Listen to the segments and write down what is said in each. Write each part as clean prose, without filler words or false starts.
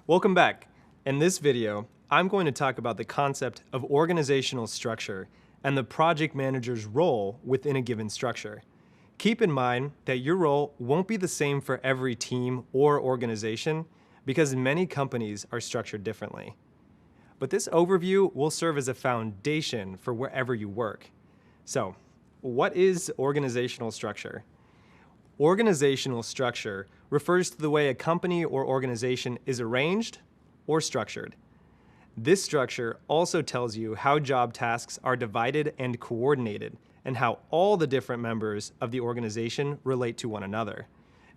Welcome back. In this video, I'm going to talk about the concept of organizational structure and the project manager's role within a given structure. Keep in mind that your role won't be the same for every team or organization because many companies are structured differently. But this overview will serve as a foundation for wherever you work. So, what is organizational structure? Organizational structure refers to the way a company or organization is arranged or structured. This structure also tells you how job tasks are divided and coordinated, and how all the different members of the organization relate to one another.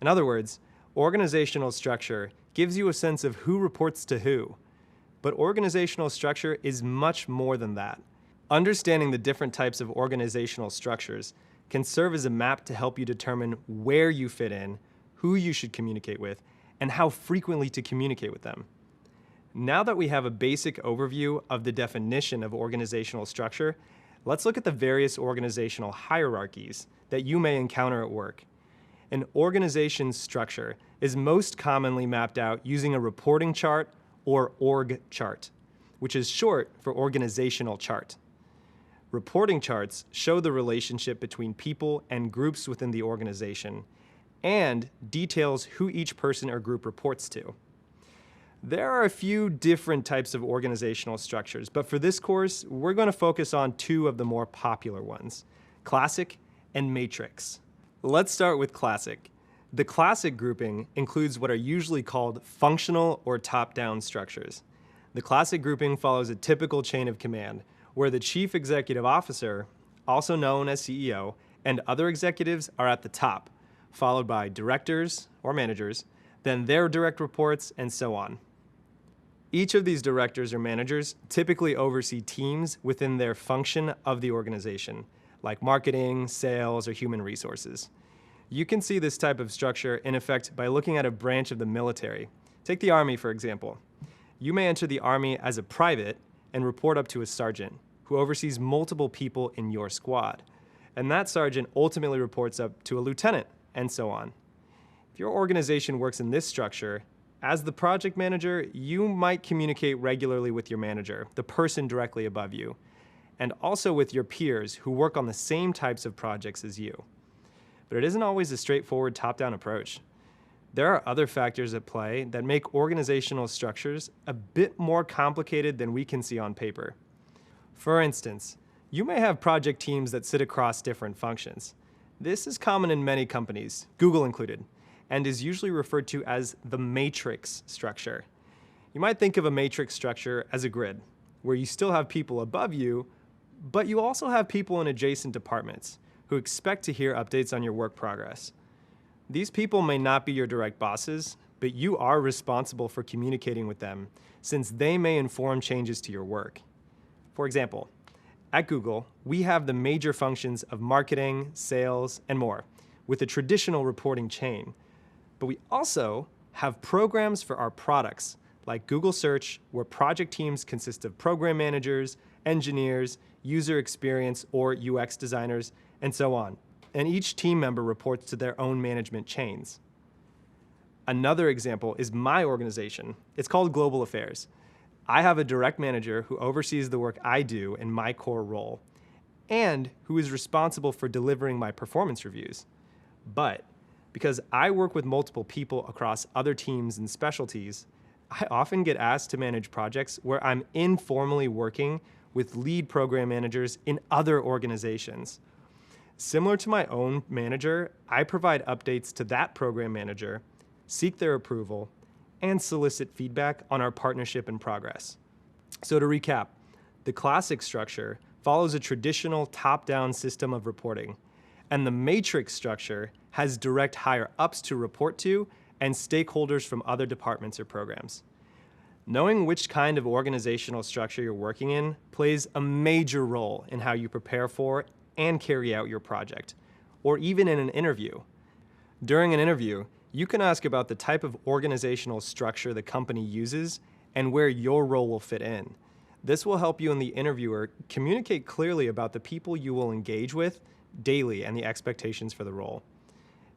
In other words, organizational structure gives you a sense of who reports to who. But organizational structure is much more than that. Understanding the different types of organizational structures can serve as a map to help you determine where you fit in, who you should communicate with, and how frequently to communicate with them. Now that we have a basic overview of the definition of organizational structure, let's look at the various organizational hierarchies that you may encounter at work. An organization's structure is most commonly mapped out using a reporting chart or org chart, which is short for organizational chart. Reporting charts show the relationship between people and groups within the organization and details who each person or group reports to. There are a few different types of organizational structures, but for this course, we're going to focus on two of the more popular ones, classic and matrix. Let's start with classic. The classic grouping includes what are usually called functional or top-down structures. The classic grouping follows a typical chain of command, where the Chief Executive Officer, also known as CEO, and other executives are at the top, followed by directors or managers, then their direct reports, and so on. Each of these directors or managers typically oversee teams within their function of the organization, like marketing, sales, or human resources. You can see this type of structure in effect by looking at a branch of the military. Take the Army, for example. You may enter the Army as a private and report up to a sergeant, who oversees multiple people in your squad. And that sergeant ultimately reports up to a lieutenant, and so on. If your organization works in this structure, as the project manager, you might communicate regularly with your manager, the person directly above you, and also with your peers who work on the same types of projects as you. But it isn't always a straightforward top-down approach. There are other factors at play that make organizational structures a bit more complicated than we can see on paper. For instance, you may have project teams that sit across different functions. This is common in many companies, Google included, and is usually referred to as the matrix structure. You might think of a matrix structure as a grid, where you still have people above you, but you also have people in adjacent departments who expect to hear updates on your work progress. These people may not be your direct bosses, but you are responsible for communicating with them, since they may inform changes to your work. For example, at Google, we have the major functions of marketing, sales, and more, with a traditional reporting chain. But we also have programs for our products, like Google Search, where project teams consist of program managers, engineers, user experience or UX designers, and so on. And each team member reports to their own management chains. Another example is my organization. It's called Global Affairs. I have a direct manager who oversees the work I do in my core role, and who is responsible for delivering my performance reviews. But because I work with multiple people across other teams and specialties, I often get asked to manage projects where I'm informally working with lead program managers in other organizations. Similar to my own manager, I provide updates to that program manager, seek their approval, and solicit feedback on our partnership and progress. So to recap, the classic structure follows a traditional top-down system of reporting, and the matrix structure has direct higher-ups to report to and stakeholders from other departments or programs. Knowing which kind of organizational structure you're working in plays a major role in how you prepare for and carry out your project, or even in an interview. During an interview, you can ask about the type of organizational structure the company uses and where your role will fit in. This will help you and the interviewer communicate clearly about the people you will engage with daily and the expectations for the role.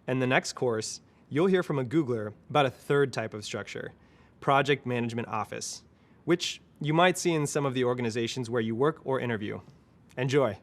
In the next course, you'll hear from a Googler about a third type of structure, Project Management Office, which you might see in some of the organizations where you work or interview. Enjoy.